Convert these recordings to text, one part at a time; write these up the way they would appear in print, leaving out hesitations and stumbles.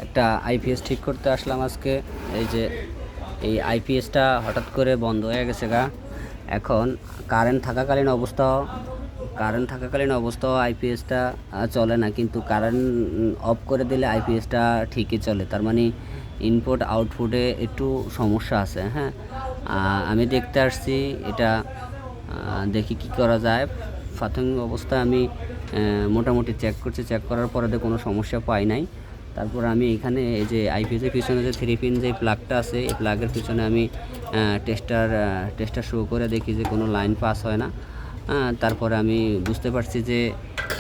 একটা আইপিএস ঠিক করতে আসলাম আজকে। এই যে এই আইপিএসটা হঠাৎ করে বন্ধ হয়ে গেছে এখন কারেন্ট থাকাকালীন অবস্থাও আইপিএসটা চলে না, কিন্তু কারেন্ট অফ করে দিলে আইপিএসটা ঠিকই চলে। তার মানে ইনপুট আউটপুটে একটু সমস্যা আছে। হ্যাঁ, আমি দেখতে আসছি এটা, দেখি কি করা যায়। প্রাথমিক অবস্থায় আমি মোটামুটি চেক করার পরে কোনো সমস্যা পাই নাই। তারপর আমি এখানে এই যে আইপিএসের পিছনে যে 3 পিন যে প্লাগটা আছে, এই প্লাগের পিছনে আমি টেস্টার শো করে দেখি যে কোনো লাইন পাস হয় না। তারপরে আমি বুঝতে পারছি যে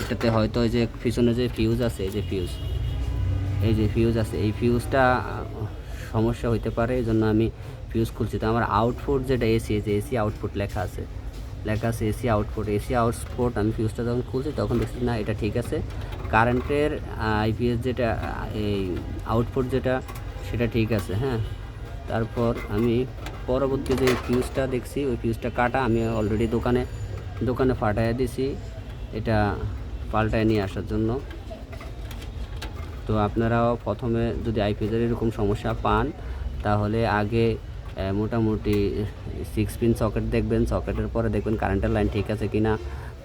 এটাতে হয়তো এই যে পিছনে যে ফিউজ আছে, এই যে ফিউজ আছে, এই ফিউজটা সমস্যা হইতে পারে। এই জন্য আমি ফিউজ খুলছি। তো আমার আউটপুট যেটা এসি, যে এসি আউটপুট লেখা আছে এসি আউটপুট, আমি ফিউজটা যখন খুলছি তখন দেখছি না, এটা ঠিক আছে। কারেন্টের আইপিএস যেটা, এই আউটপুট যেটা, সেটা ঠিক আছে। হ্যাঁ, তারপর আমি পরবর্তী যে ফিউজটা দেখছি, ওই ফিউজটা কাটা, আমি অলরেডি দোকানে ফাটাইয়া দিছি এটা পাল্টায় নিয়ে আসার জন্য। তো আপনারাও প্রথমে যদি আইপিএসের এরকম সমস্যা পান, তাহলে আগে মোটামুটি 6 পিন সকেট দেখবেন, সকেটের পরে দেখবেন কারেন্টের লাইন ঠিক আছে কিনা,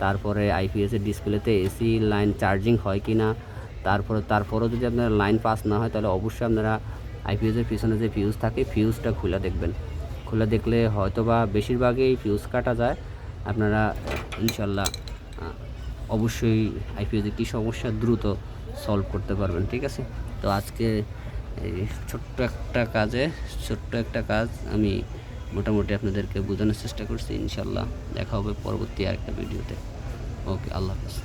তারপরে আইপিএসের ডিসপ্লেতে এসি লাইন চার্জিং হয় কিনা। তারপরেও যদি আপনার লাইন পাস না হয়, তাহলে অবশ্যই আপনারা আইপিএসের পিছনে যে ফিউজ থাকে, ফিউজটা খুলে দেখবেন। খুলে দেখলে হয়তো বা বেশিরভাগই ফিউজ কাটা যায়। আপনারা ইনশাল্লাহ অবশ্যই আইপিএসে কী সমস্যা দ্রুত সলভ করতে পারবেন। ঠিক আছে, তো আজকে এই ছোট্ট একটা কাজ আমি মোটামুটি আপনাদেরকে বোঝানোর চেষ্টা করছি। ইনশাল্লাহ দেখা হবে পরবর্তী আরেকটা ভিডিওতে। ওকে, আল্লাহ হাফেজ।